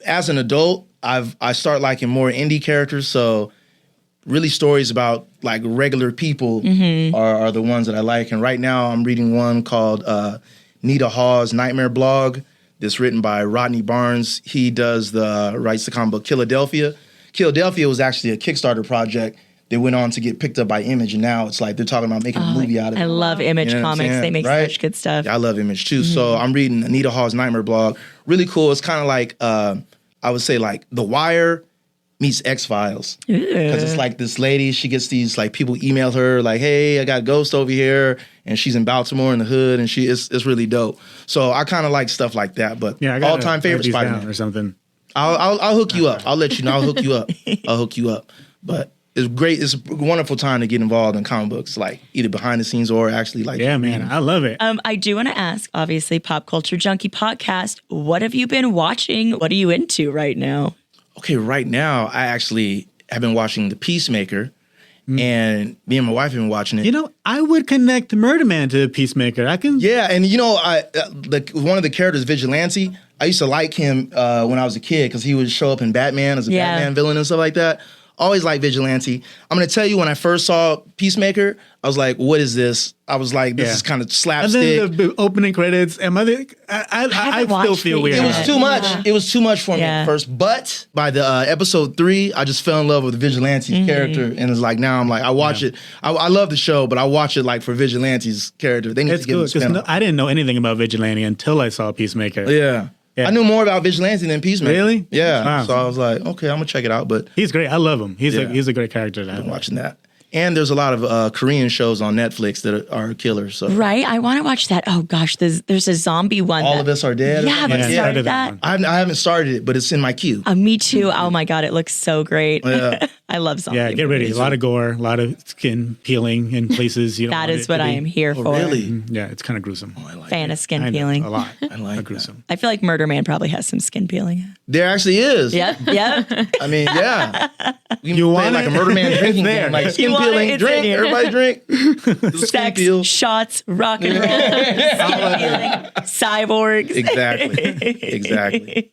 Speaker 5: As an adult, I start liking more indie characters, so really stories about like regular people are the ones that I like. And right now I'm reading one called Nita Hawes' Nightmare Blog that's written by Rodney Barnes. He writes the comic book Philadelphia. Philadelphia was actually a Kickstarter project that went on to get picked up by Image, and now it's like they're talking about making a movie out of it.
Speaker 4: I love Image Comics. They make such good stuff.
Speaker 5: Yeah, I love Image too. So I'm reading Nita Hawes' Nightmare Blog. Really cool. It's kind of like I would say like The Wire meets X-Files. Because it's like this lady, she gets these like people email her like, hey, I got a ghost over here, and she's in Baltimore in the hood, and it's really dope. So I kind of like stuff like that. But all-time favorite Spider-Man
Speaker 1: or something.
Speaker 5: I'll hook you up. I'll let you know. I'll hook you up. But it's great. It's a wonderful time to get involved in comic books, like either behind the scenes or actually like.
Speaker 1: Yeah, man, I love it.
Speaker 4: I do want to ask, obviously, Pop Culture Junkie podcast. What have you been watching? What are you into right now?
Speaker 5: Okay, right now I actually have been watching The Peacemaker, and me and my wife have been watching it.
Speaker 1: I would connect Murderman to Peacemaker. I can.
Speaker 5: Yeah, and one of the characters, Vigilante. I used to like him when I was a kid because he would show up in Batman as a Batman villain and stuff like that. Always like Vigilante. I'm going to tell you, when I first saw Peacemaker, I was like, what is this? I was like, this is kind of slapstick.
Speaker 1: And then the opening credits, and I still feel weird.
Speaker 5: It was too much. It was too much for me at first. But by the episode 3, I just fell in love with the Vigilante's character. And it's like, now I'm like, I watch it. I love the show, but I watch it like for Vigilante's character. They need to give him a spin-off.
Speaker 1: I didn't know anything about Vigilante until I saw Peacemaker.
Speaker 5: Yeah. I knew more about Vigilante than Peacemaker.
Speaker 1: Really?
Speaker 5: Yeah.
Speaker 1: Wow.
Speaker 5: So I was like, okay, I'm gonna check it out. But
Speaker 1: he's great. I love him. He's a great character.
Speaker 5: I'm watching that. And there's a lot of Korean shows on Netflix that are killers. So.
Speaker 4: Right? I want to watch that. Oh, gosh. There's a zombie one.
Speaker 5: All of Us Are Dead?
Speaker 4: Yeah, I haven't started that.
Speaker 5: I haven't started it, but it's in my queue.
Speaker 4: Me too. Oh, my God. It looks so great. Yeah. I love zombie
Speaker 1: Yeah, get ready. A lot of gore, a lot of skin peeling in places you don't
Speaker 4: That
Speaker 1: want
Speaker 4: is what I am here for.
Speaker 5: Really?
Speaker 1: Yeah, it's kind of gruesome.
Speaker 5: I like
Speaker 4: Fan
Speaker 5: it.
Speaker 4: of skin peeling.
Speaker 1: A lot.
Speaker 5: I like
Speaker 1: gruesome.
Speaker 4: I feel like Murderman probably has some skin peeling.
Speaker 5: There actually is.
Speaker 4: Yep.
Speaker 5: I mean, yeah.
Speaker 1: You want
Speaker 5: like
Speaker 1: it?
Speaker 5: a Murderman drinking
Speaker 1: there.
Speaker 5: game, like skin
Speaker 4: want
Speaker 5: peeling,
Speaker 4: it? It's
Speaker 5: drink.
Speaker 4: in here.
Speaker 5: Everybody drink. Skin
Speaker 4: Sex,
Speaker 5: peel.
Speaker 4: shots, rock and roll, skin peeling, cyborgs.
Speaker 5: Exactly.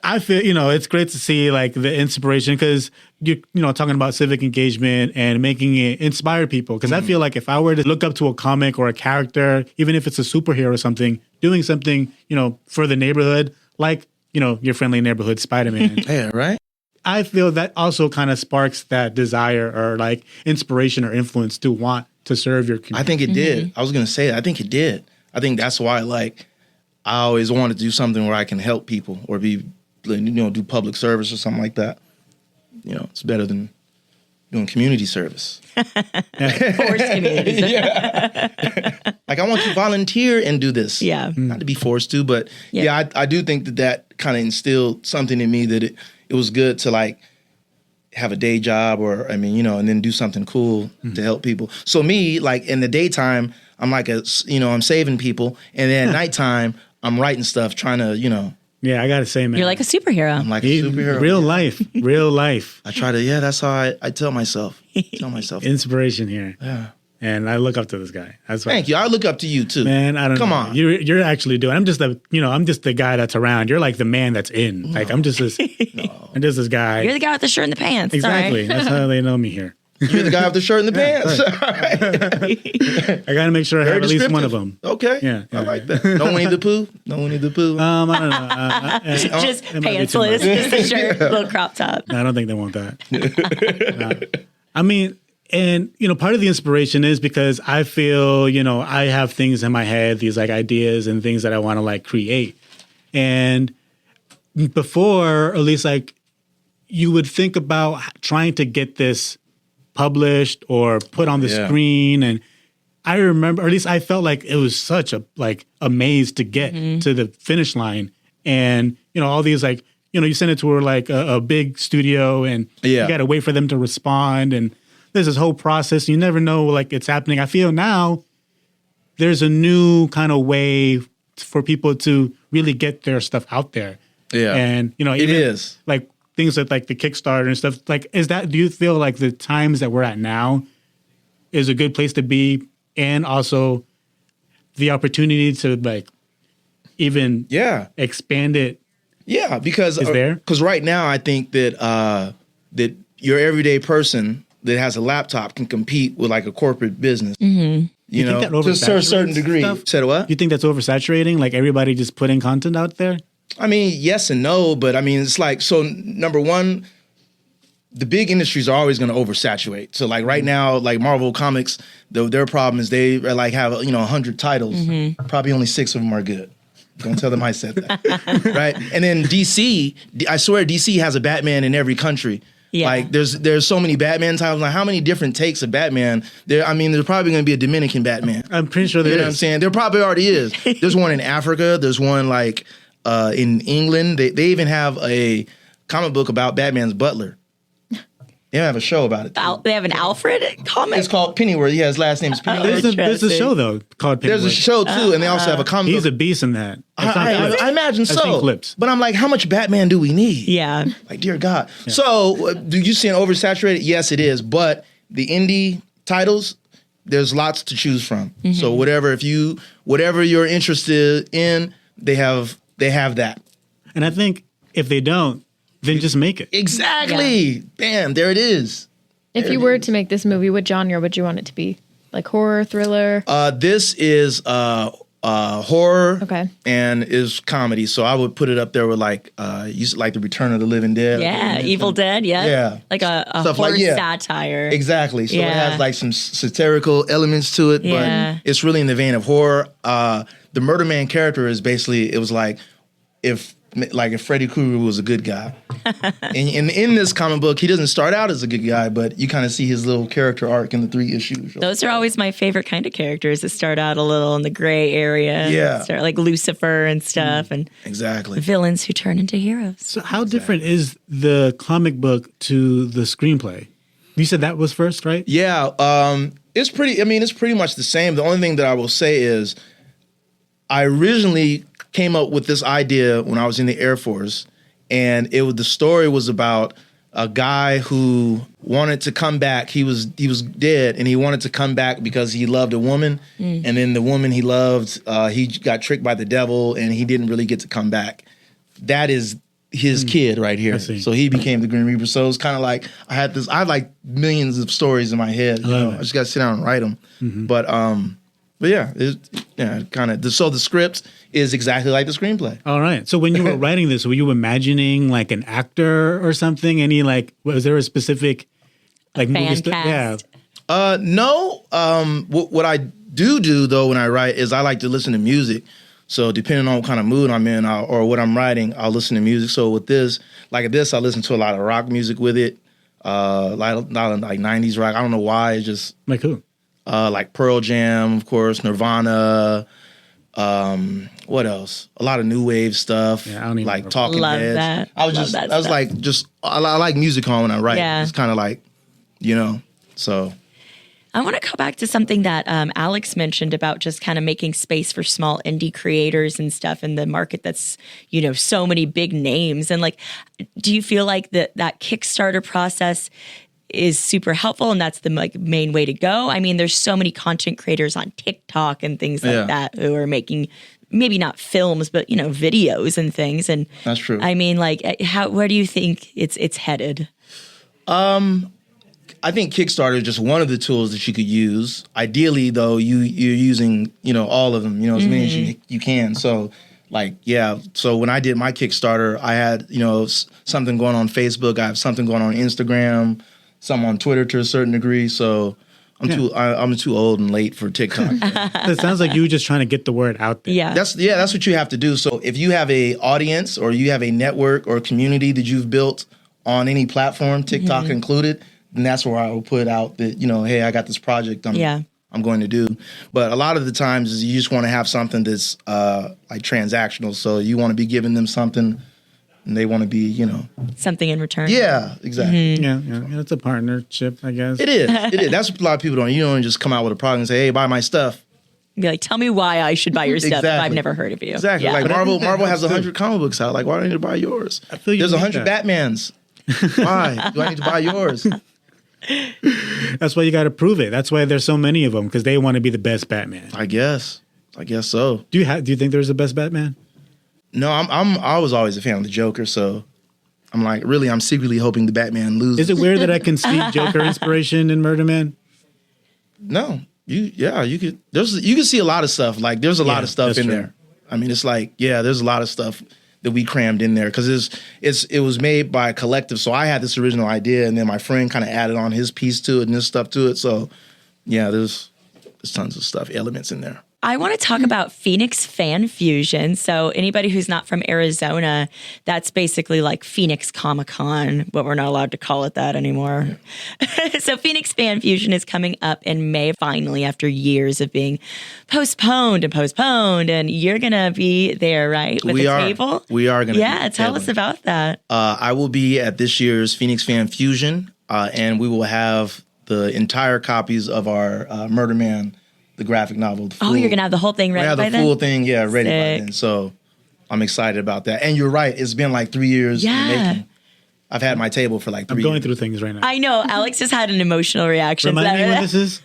Speaker 1: I feel, it's great to see like the inspiration because you're, talking about civic engagement and making it inspire people. Because I feel like if I were to look up to a comic or a character, even if it's a superhero or something, doing something, for the neighborhood, like, your friendly neighborhood Spider-Man.
Speaker 5: Yeah, right?
Speaker 1: I feel that also kind of sparks that desire or like inspiration or influence to want to serve your community.
Speaker 5: I think it did. I was going to say that. I think it did. I think that's why, I always wanted to do something where I can help people or be, do public service or something like that. It's better than doing community service.
Speaker 4: Forced communities.
Speaker 5: Like, I want to volunteer and do this.
Speaker 4: Yeah.
Speaker 5: Not to be forced to, but I do think that kind of instilled something in me that it was good to have a day job or, and then do something cool to help people. So me, in the daytime, I'm I'm saving people. And then at nighttime, I'm writing stuff, trying to,
Speaker 1: Yeah, I got to say, man.
Speaker 4: You're like a superhero.
Speaker 5: I'm like a superhero.
Speaker 1: Real life.
Speaker 5: I try to, that's how I tell myself.
Speaker 1: Inspiration here.
Speaker 5: Yeah.
Speaker 1: And I look up to this guy. That's why.
Speaker 5: Thank you. I look up to you too.
Speaker 1: Man, I don't know.
Speaker 5: Come on.
Speaker 1: You're actually doing. I'm just the guy that's around. You're like the man that's in. Like I'm just this guy.
Speaker 4: You're the guy with the shirt and the pants.
Speaker 1: Exactly. That's how they know me here.
Speaker 5: You're the guy with the shirt and the pants.
Speaker 1: Right. I got to make sure I have at least one of them.
Speaker 5: Okay.
Speaker 1: Yeah.
Speaker 5: I like that. No Winnie the Pooh?
Speaker 1: I don't know.
Speaker 4: Just pantsless, just a shirt, little crop top.
Speaker 1: I don't think they want that. I mean, and, part of the inspiration is because I feel, I have things in my head, these ideas and things that I want to create. And before, or at least you would think about trying to get this published or put on the screen. And I remember, or at least I felt like it was such a maze to get to the finish line. And, all these you send it to a big studio and you got to wait for them to respond. And there's this whole process. You never know it's happening. I feel now there's a new kind of way for people to really get their stuff out there.
Speaker 5: Yeah.
Speaker 1: And, even,
Speaker 5: it is.
Speaker 1: Things that the Kickstarter and stuff, do you feel like the times that we're at now is a good place to be, and also the opportunity to even expand it?
Speaker 5: Yeah, because right now I think that that your everyday person that has a laptop can compete with a corporate business.
Speaker 1: Mm-hmm.
Speaker 5: You know, to a certain degree.
Speaker 1: Stuff?
Speaker 5: Said what?
Speaker 1: You think that's oversaturating? Everybody just putting content out there?
Speaker 5: I mean, yes and no, but I mean, it's so number one, the big industries are always going to oversaturate. So right now, Marvel Comics, their problem is they have 100 titles. Mm-hmm. Probably only 6 of them are good. Don't tell them I said that. Right? And then DC, I swear DC has a Batman in every country. Yeah. There's so many Batman titles. How many different takes of Batman? There's probably going to be a Dominican Batman.
Speaker 1: I'm pretty sure there is.
Speaker 5: You know what I'm saying? There probably already is. There's one in Africa. There's one in England. They even have a comic book about Batman's butler. They have a show about it.
Speaker 4: They have an Alfred comic?
Speaker 5: It's called Pennyworth. Yeah, his last name is Pennyworth.
Speaker 1: There's a show, though, called Pennyworth.
Speaker 5: There's a show, too, and they also have a comic book.
Speaker 1: He's a beast in that.
Speaker 5: I imagine so.
Speaker 1: I've seen clips.
Speaker 5: But I'm how much Batman do we need?
Speaker 4: Yeah.
Speaker 5: Dear God. Yeah. So, do you see an oversaturated? Yes, it is. But the indie titles, there's lots to choose from. So whatever you're interested in, they have that.
Speaker 1: And I think if they don't, then just make it.
Speaker 5: Exactly. Yeah. Bam, there it is.
Speaker 6: If you were to make this movie, what genre would you want it to be? Like horror, thriller?
Speaker 5: This is horror, and is comedy. So I would put it up there with like like the Return of the Living Dead.
Speaker 4: Yeah, Evil Dead. Yeah, like a horror satire.
Speaker 5: Exactly. So it has like some satirical elements to it, but it's really in the vein of horror. The Murderman character is basically, it was like if Freddy Krueger was a good guy. And in this comic book, he doesn't start out as a good guy, but you kind of see his little character arc in the 3 issues.
Speaker 4: Those are always my favorite kind of characters that start out a little in the gray area.
Speaker 5: Yeah.
Speaker 4: Start like Lucifer and stuff. And
Speaker 5: exactly.
Speaker 4: Villains who turn into heroes.
Speaker 1: So how different is the comic book to the screenplay? You said that was first, right?
Speaker 5: Yeah. It's pretty much the same. The only thing that I will say is I originally came up with this idea when I was in the Air Force, and the story was about a guy who wanted to come back. He was dead, and he wanted to come back because he loved a woman, and then the woman he loved, he got tricked by the devil, and he didn't really get to come back. That is his kid right here. So he became the Grim Reaper. So it's kind of like I had like millions of stories in my head. I just got to sit down and write them. But yeah, kind of. So the script is exactly like the screenplay.
Speaker 1: All right. So when you were writing this, were you imagining like an actor or something? Was there a specific like
Speaker 4: fan cast?
Speaker 5: Yeah. No. What I do though when I write is I like to listen to music. So depending on what kind of mood I'm in or what I'm writing, I'll listen to music. So with this, I listen to a lot of rock music with it. Like 90s rock. I don't know why. It's just
Speaker 1: like who?
Speaker 5: Like Pearl Jam, of course, Nirvana. What else? A lot of new wave stuff. Yeah, I don't even like Talking Heads.
Speaker 4: That.
Speaker 5: I like music on when I write. Yeah. It's kind of like, so.
Speaker 4: I want to go back to something that Alex mentioned about just kind of making space for small indie creators and stuff in the market that's, so many big names. And like, do you feel like that Kickstarter process is super helpful and that's the main way to go? I mean, there's so many content creators on TikTok and things like that who are making maybe not films, but videos and things. And
Speaker 5: that's true.
Speaker 4: I mean, like, where do you think it's headed?
Speaker 5: I think Kickstarter is just one of the tools that you could use. Ideally, though, you're using all of them, as many as you can. So, so when I did my Kickstarter, I had something going on Facebook. I have something going on Instagram. Some on Twitter to a certain degree, so I'm too old and late for TikTok.
Speaker 1: It sounds like you were just trying to get the word out there.
Speaker 4: Yeah,
Speaker 5: that's what you have to do. So if you have a audience or you have a network or a community that you've built on any platform, TikTok included, then that's where I will put out that hey, I got this project I'm going to do. But a lot of the times you just want to have something that's like transactional. So you want to be giving them something. And they want to be,
Speaker 4: something in return.
Speaker 5: Yeah, exactly.
Speaker 1: Yeah, it's a partnership, I guess.
Speaker 5: It is. That's what a lot of people don't. You don't just come out with a product and say, "Hey, buy my stuff."
Speaker 4: Be like, "Tell me why I should buy your stuff if I've never heard of you."
Speaker 5: Exactly.
Speaker 4: Yeah.
Speaker 5: Like Marvel has 100 comic books out. Like, why do I need to buy yours?
Speaker 1: I feel
Speaker 5: There's 100 Batmans. Why do I need to buy yours?
Speaker 1: That's why you got to prove it. That's why there's so many of them because they want to be the best Batman.
Speaker 5: I guess so.
Speaker 1: Do you think there's the best Batman?
Speaker 5: No, I was always a fan of the Joker, so I'm secretly hoping the Batman loses.
Speaker 1: Is it weird that I can see Joker inspiration in Murderman?
Speaker 5: No, you could. You can see a lot of stuff. Like there's a lot of stuff in there. I mean, it's like there's a lot of stuff that we crammed in there because it was made by a collective. So I had this original idea, and then my friend kind of added on his piece to it and this stuff to it. So there's tons of stuff, elements in there.
Speaker 4: I want to talk about Phoenix Fan Fusion. So anybody who's not from Arizona, that's basically like Phoenix Comic-Con, but we're not allowed to call it that anymore. So Phoenix Fan Fusion is coming up in May, finally, after years of being postponed. And you're going to be there, right? With table?
Speaker 5: We are going to
Speaker 4: be tell us about that.
Speaker 5: I will be at this year's Phoenix Fan Fusion, and we will have the entire copies of our Murderman, the graphic novel.
Speaker 4: You're going to have the whole thing ready by then?
Speaker 5: Yeah, the full thing, ready by then. So I'm excited about that. And you're right, it's been like 3 years in making. I've had my table for like 3 years.
Speaker 1: I'm going through things right now.
Speaker 4: I know. Alex has had an emotional reaction.
Speaker 1: Remind me when this is?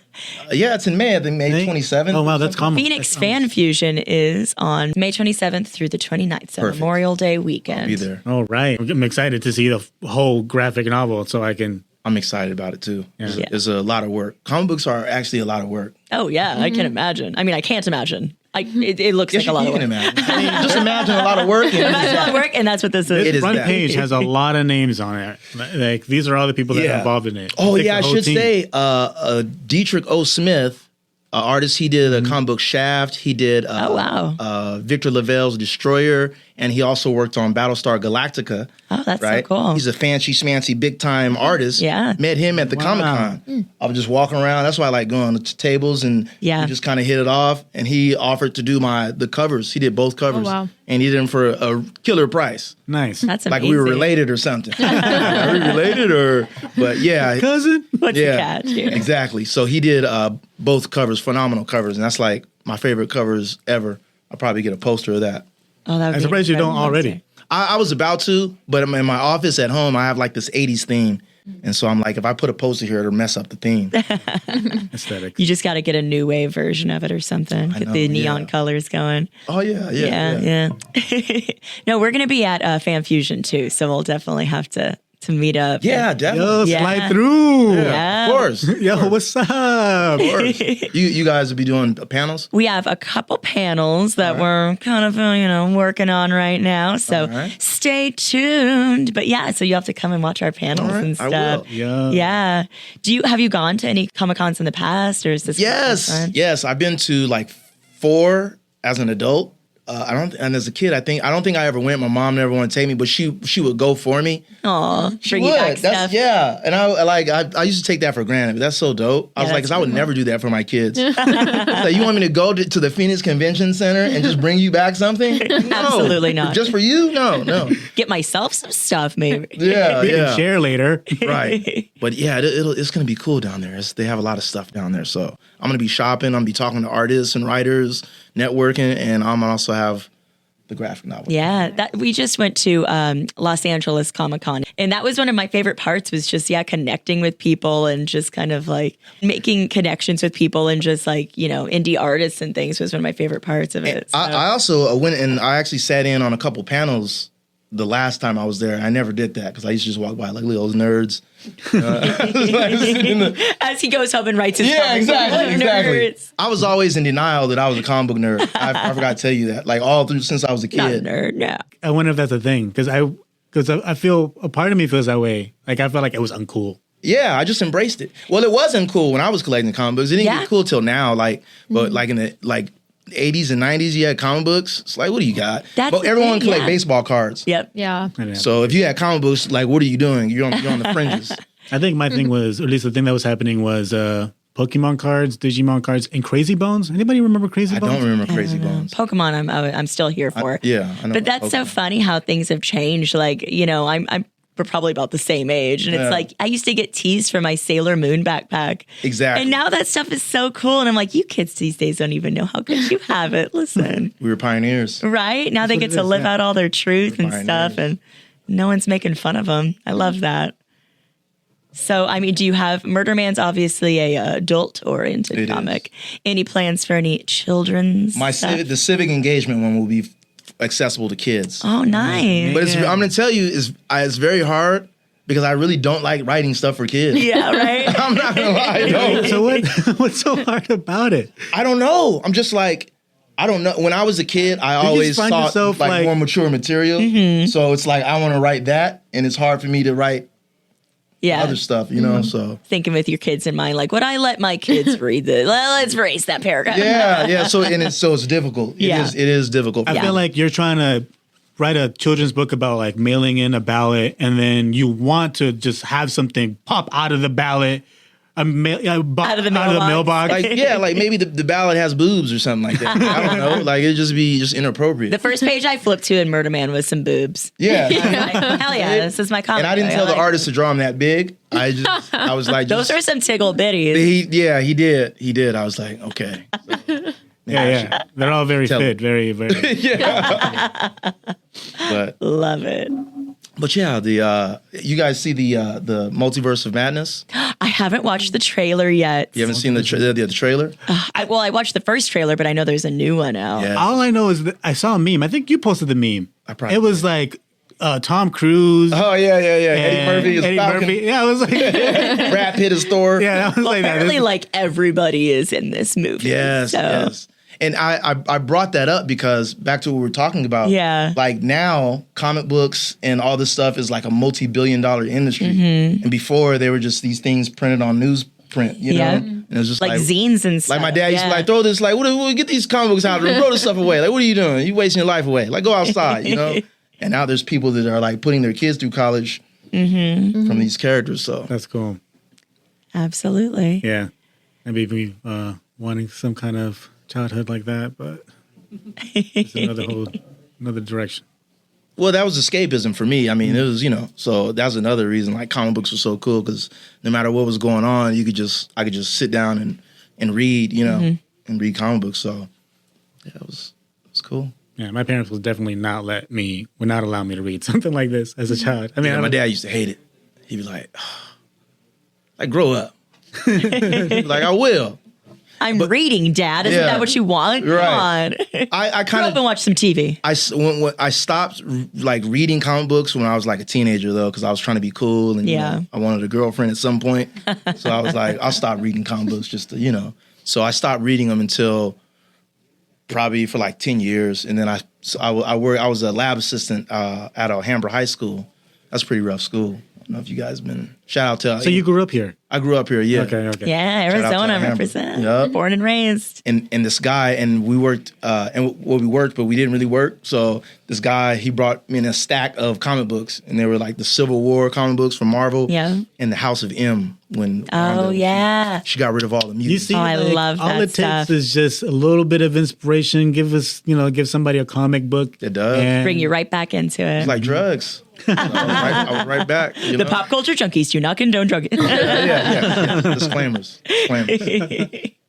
Speaker 5: Yeah, it's in May. I think May 27th.
Speaker 1: Oh, wow, that's common.
Speaker 4: Phoenix Fan Fusion is on May 27th through the 29th, so
Speaker 5: Perfect.
Speaker 4: Memorial Day weekend.
Speaker 5: I'll be there.
Speaker 1: All right. I'm excited to see the whole graphic novel so I can...
Speaker 5: I'm excited about it too.
Speaker 1: Yeah.
Speaker 5: It's a lot of work. Comic books are actually a lot of work.
Speaker 4: Oh, yeah, I can imagine. I mean, I can't imagine. It looks like a lot of work.
Speaker 5: You can imagine. I mean, just imagine a lot of work.
Speaker 4: Imagine a lot of work, and that's what this is.
Speaker 5: It is
Speaker 1: front
Speaker 5: that.
Speaker 1: page has a lot of names on it. Like, these are all the people that are involved in it.
Speaker 5: Oh,
Speaker 1: Like,
Speaker 5: yeah, I
Speaker 1: the whole
Speaker 5: should
Speaker 1: team.
Speaker 5: say Dietrich O. Smith, artist, he did a comic book Shaft. He did Victor LaValle's Destroyer, and he also worked on Battlestar Galactica.
Speaker 4: Oh, that's
Speaker 5: right?
Speaker 4: so cool.
Speaker 5: He's a fancy, schmancy, big-time artist.
Speaker 4: Yeah.
Speaker 5: Met him at the Comic-Con. I was just walking around. That's why I like going to tables, and we just kind of hit it off. And he offered to do the covers. He did both covers.
Speaker 6: Oh, wow.
Speaker 5: And he did them for a killer price.
Speaker 1: Nice.
Speaker 4: That's
Speaker 5: Like
Speaker 4: amazing.
Speaker 5: we were related or something. Are we related but yeah.
Speaker 1: Cousin?
Speaker 4: What's the catch here?
Speaker 5: Exactly. So he did both covers, phenomenal covers. And that's like my favorite covers ever. I'll probably get a poster of that.
Speaker 4: Oh, that would
Speaker 1: I'm
Speaker 4: be
Speaker 1: surprised you don't
Speaker 4: incredible.
Speaker 1: already.
Speaker 5: I was about to, but in my office at home, I have like this 80s theme. And so I'm like, if I put a poster here, it'll mess up the theme.
Speaker 1: Aesthetic.
Speaker 4: You just got to get a new wave version of it or something. Get the neon colors going.
Speaker 5: Oh, yeah.
Speaker 4: No, we're going to be at Fan Fusion too, so we'll definitely have to meet up.
Speaker 5: Yeah, definitely.
Speaker 1: Yo, slide
Speaker 4: Yeah.
Speaker 1: through.
Speaker 4: Yeah.
Speaker 5: Of course.
Speaker 1: Yo, what's up?
Speaker 5: Of course. You guys will be doing panels?
Speaker 4: We have a couple panels that we're kind of, working on right now. So stay tuned. But yeah, so you have to come and watch our panels and
Speaker 5: I
Speaker 4: stuff.
Speaker 5: will.
Speaker 1: Yeah.
Speaker 4: Yeah. Have you gone to any Comic-Cons in the past, or is this?
Speaker 5: Yes. I've been to like 4 as an adult. And as a kid, I don't think I ever went. My mom never wanted to take me, but she would go for me.
Speaker 4: Aw, bring you
Speaker 5: Would.
Speaker 4: back stuff.
Speaker 5: Yeah, and I used to take that for granted. But that's so dope. I was like, because I would never do that for my kids. It's like, you want me to go to the Phoenix Convention Center and just bring you back something? No.
Speaker 4: Absolutely not.
Speaker 5: Just for you? No.
Speaker 4: Get myself some stuff, maybe.
Speaker 5: Yeah,
Speaker 1: We can share later.
Speaker 5: Right. But yeah, it's going to be cool down there. They have a lot of stuff down there. So I'm going to be shopping. I'm going to be talking to artists and writers, networking, and I'm going to also have the graphic novel.
Speaker 4: Yeah, we just went to Los Angeles Comic-Con, and that was one of my favorite parts, was just, connecting with people and just kind of like making connections with people, and just like, indie artists and things was one of my favorite parts of it. So.
Speaker 5: I also went and I actually sat in on a couple panels the last time I was there. I never did that because I used to just walk by like those nerds.
Speaker 4: As he goes home and writes his comics.
Speaker 5: Exactly.
Speaker 4: Nerds.
Speaker 5: I was always in denial that I was a comic book nerd. I forgot to tell you that. Like all through since I was a
Speaker 4: Not a
Speaker 5: kid.
Speaker 4: nerd, no.
Speaker 1: I wonder if that's a thing. Because I feel, a part of me feels that way. Like, I felt like it was uncool.
Speaker 5: Yeah, I just embraced it. Well, it wasn't cool when I was collecting comic books. It didn't get cool till now. But like in the 80s and 90s, you had comic books. It's like, what do you got?
Speaker 4: That's
Speaker 5: But
Speaker 4: the
Speaker 5: everyone
Speaker 4: thing,
Speaker 5: collect baseball cards.
Speaker 4: Yep.
Speaker 6: Yeah.
Speaker 5: So if you had comic books, like, what are you doing? You're on the fringes.
Speaker 1: I think my thing was, or at least the thing that was happening was Pokemon cards, Digimon cards, and Crazy Bones. Anybody remember Crazy
Speaker 5: I
Speaker 1: Bones?
Speaker 5: don't remember Crazy Bones.
Speaker 4: Pokemon, I'm still here for.
Speaker 5: I know.
Speaker 4: But that's so
Speaker 5: Pokemon.
Speaker 4: funny how things have changed. Like, we're probably about the same age. And it's like, I used to get teased for my Sailor Moon backpack.
Speaker 5: Exactly.
Speaker 4: And now that stuff is so cool. And I'm like, you kids these days don't even know how good you have it. Listen.
Speaker 5: We were pioneers.
Speaker 4: Right? Now they
Speaker 1: what
Speaker 4: get
Speaker 1: it
Speaker 4: to
Speaker 1: is,
Speaker 4: live
Speaker 1: yeah.
Speaker 4: out all their truth and
Speaker 5: Pioneers.
Speaker 4: stuff. And no one's making fun of them. I love that. So, I mean, do you have Murderman's obviously a adult-oriented
Speaker 5: It
Speaker 4: comic. Any plans for any children's stuff?
Speaker 5: The civic engagement one will be accessible to kids.
Speaker 4: Oh, nice.
Speaker 5: But I'm going to tell you, it's very hard because I really don't like writing stuff for kids.
Speaker 4: Yeah, right?
Speaker 5: I'm not going to lie. I don't.
Speaker 1: So what's so hard about it?
Speaker 5: I don't know. I'm just like, I don't know. When I was a kid, I
Speaker 1: you
Speaker 5: always
Speaker 1: just find
Speaker 5: thought
Speaker 1: yourself,
Speaker 5: like
Speaker 1: like-
Speaker 5: more mature material.
Speaker 4: Mm-hmm.
Speaker 5: So it's like I want to write that, and it's hard for me to write
Speaker 4: Yeah.
Speaker 5: other stuff, you know. So
Speaker 4: Thinking with your kids in mind, like, would I let my kids read this? Let's erase that paragraph.
Speaker 5: yeah. So it's difficult.
Speaker 4: Yeah.
Speaker 5: It is difficult.
Speaker 1: I feel like you're trying to write a children's book about like mailing in a ballot, and then you want to just have something pop out of the ballot, out
Speaker 4: of the mailbox.
Speaker 5: like maybe the ballot has boobs or something like that. I don't know. Like it'd just be inappropriate.
Speaker 4: The first page I flipped to in Murderman was some boobs.
Speaker 5: yeah.
Speaker 4: Like, hell yeah, this is my comic.
Speaker 5: And I didn't tell the artist to draw him that big. I was like,
Speaker 4: Those are some tiggle bitties.
Speaker 5: he did. I was like, okay. So,
Speaker 1: Yeah. They're all very
Speaker 5: Tell
Speaker 1: fit, very, very.
Speaker 5: but
Speaker 4: Love it.
Speaker 5: But yeah, you guys see the Multiverse of Madness?
Speaker 4: I haven't watched the trailer yet.
Speaker 5: You haven't seen the trailer?
Speaker 4: I watched the first trailer, but I know there's a new one out.
Speaker 5: Yes.
Speaker 1: All I know is that I saw a meme. I think you posted the meme.
Speaker 5: It
Speaker 1: was like Tom Cruise.
Speaker 5: Oh, yeah. Eddie Murphy is Falcon.
Speaker 1: Murphy. Yeah, I was like...
Speaker 5: Brad Pitt is Thor.
Speaker 1: Yeah, I was like that.
Speaker 4: Apparently, like, everybody is in this movie.
Speaker 5: Yes. And I brought that up because back to what we were talking about.
Speaker 4: Yeah.
Speaker 5: Like now, comic books and all this stuff is like a multi-billion-dollar industry. Mm-hmm. And before, they were just these things printed on newsprint, you know? And it was just
Speaker 4: like zines and stuff.
Speaker 5: Like my dad used to like throw this, like, what get these comic books out, throw this stuff away. Like, what are you doing? You wasting your life away. Like, go outside, you know? And now there's people that are like putting their kids through college from these characters. So
Speaker 1: that's cool.
Speaker 4: Absolutely.
Speaker 1: Yeah. Maybe we wanting some kind of childhood like that, but it's another direction.
Speaker 5: Well, that was escapism for me. I mean, it was, so that's another reason like comic books were so cool because no matter what was going on, I could just sit down and read, and read comic books. So yeah, it was cool.
Speaker 1: Yeah, my parents would definitely would not allow me to read something like this as a child. I mean,
Speaker 5: my dad used to hate it. He'd be like, grow up. He'd be like, I will.
Speaker 4: I'm reading, Dad. Isn't that what you want?
Speaker 5: Right.
Speaker 4: Come on.
Speaker 5: I kind of
Speaker 4: up and watch some TV.
Speaker 5: When I stopped like reading comic books when I was like a teenager though, because I was trying to be cool and I wanted a girlfriend at some point. So I was like, I'll stop reading comic books just to, So I stopped reading them until probably for like 10 years, and then I was a lab assistant at Alhambra High School. That's a pretty rough school. I don't know if you guys been. Shout out to.
Speaker 1: So you grew up here?
Speaker 5: I grew up here. Yeah.
Speaker 1: Okay.
Speaker 4: Yeah, Arizona represent.
Speaker 5: Yep.
Speaker 4: Born and raised.
Speaker 5: And this guy, and we worked, we worked, but we didn't really work. So this guy, he brought me in a stack of comic books, and they were like the Civil War comic books from Marvel.
Speaker 4: Yeah.
Speaker 5: And the House of M when. She got rid of all the mutants.
Speaker 1: You see,
Speaker 4: I love that
Speaker 1: all it takes is just a little bit of inspiration. Give somebody a comic book.
Speaker 5: It does.
Speaker 4: Bring you right back into it.
Speaker 5: It's like drugs. I was right back.
Speaker 4: The pop culture junkies do not condone drugging.
Speaker 5: Yeah. Disclaimers.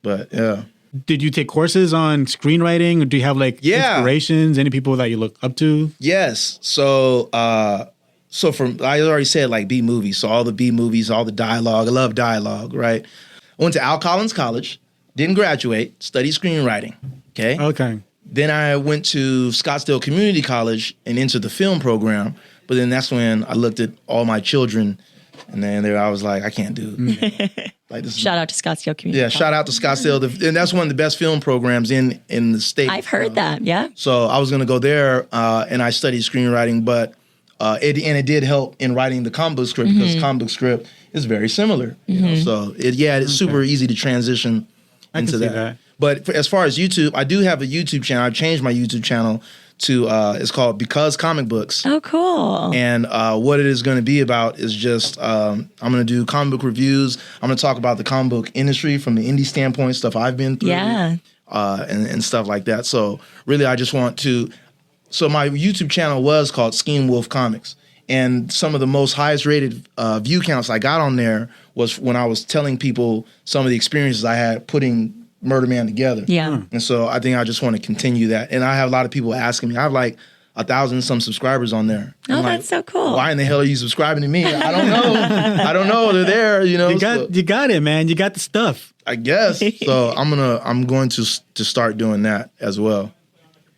Speaker 5: But yeah.
Speaker 1: Did you take courses on screenwriting, or do you have inspirations? Any people that you look up to?
Speaker 5: Yes. So from I already said like B movies. So all the B movies, all the dialogue. I love dialogue. Right. I went to Al Collins College. Didn't graduate. Studied screenwriting. Okay. Then I went to Scottsdale Community College and entered the film program. But then that's when I looked at all my children, and then I was like, I can't do it.
Speaker 4: Shout out to Scottsdale Community.
Speaker 5: Yeah, shout out to Scottsdale, and that's one of the best film programs in the state.
Speaker 4: I've heard that. Yeah.
Speaker 5: So I was going to go there, and I studied screenwriting, but it did help in writing the comic book script because the comic book script is very similar. You know? So it's super easy to transition into that. But as far as YouTube, I do have a YouTube channel. I've changed my YouTube channel to it's called Because Comic Books.
Speaker 4: Oh, cool.
Speaker 5: And what it is going to be about is just I'm going to do comic book reviews. I'm going to talk about the comic book industry from the indie standpoint, stuff I've been through.
Speaker 4: Yeah.
Speaker 5: And stuff like that. So really I just want to – so my YouTube channel was called SchemeWolf Comics. And some of the most highest rated view counts I got on there was when I was telling people some of the experiences I had putting – Murderman together.
Speaker 4: Yeah.
Speaker 5: And so I think I just want to continue that. And I have a lot of people asking me. I have like 1,000 some subscribers on there.
Speaker 4: Oh, that's so cool.
Speaker 5: Why in the hell are you subscribing to me? I don't know. I don't know. They're there,
Speaker 1: You got it, man. You got the stuff.
Speaker 5: I guess. So I'm going to start doing that as well.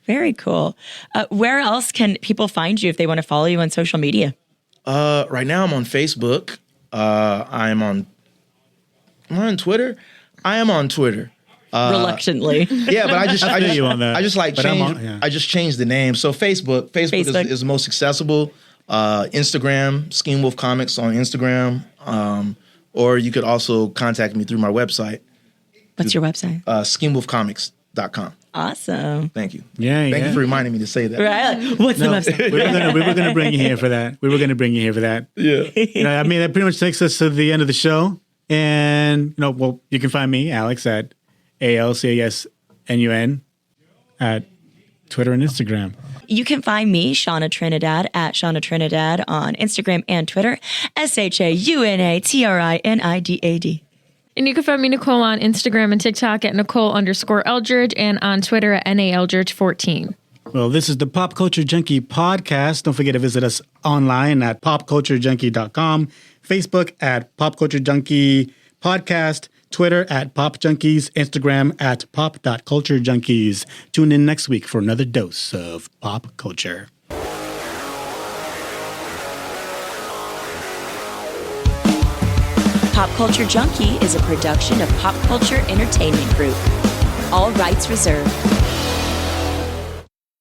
Speaker 4: Very cool. Where else can people find you if they want to follow you on social media?
Speaker 5: Right now I'm on Facebook. Am I on Twitter? I am on Twitter.
Speaker 4: Reluctantly.
Speaker 5: Yeah, but I just changed the name. So Facebook is the most accessible. Instagram, SchemeWolf Comics on Instagram. Or you could also contact me through my website.
Speaker 4: What's your website?
Speaker 5: SchemeWolfComics.com.
Speaker 4: Awesome.
Speaker 5: Thank you.
Speaker 1: Yeah.
Speaker 5: Thank you for reminding me to say that.
Speaker 4: Right. What's the website?
Speaker 1: We were gonna bring you here for that. Yeah. I mean, that pretty much takes us to the end of the show. And, you can find me, Alex, at ALCASNUN at Twitter and Instagram.
Speaker 4: You can find me, Shauna Trinidad, at Shauna Trinidad on Instagram and Twitter, Shaunatrinidad.
Speaker 6: And you can find me, Nicole, on Instagram and TikTok at Nicole_Eldridge and on Twitter at NAEldridge14.
Speaker 1: Well, this is the Pop Culture Junkie podcast. Don't forget to visit us online at popculturejunkie.com, Facebook at Pop Culture Junkie Podcast, Twitter at Pop Junkies, Instagram at pop.culturejunkies. Tune in next week for another dose of pop culture.
Speaker 4: Pop Culture Junkie is a production of Pop Culture Entertainment Group. All rights reserved.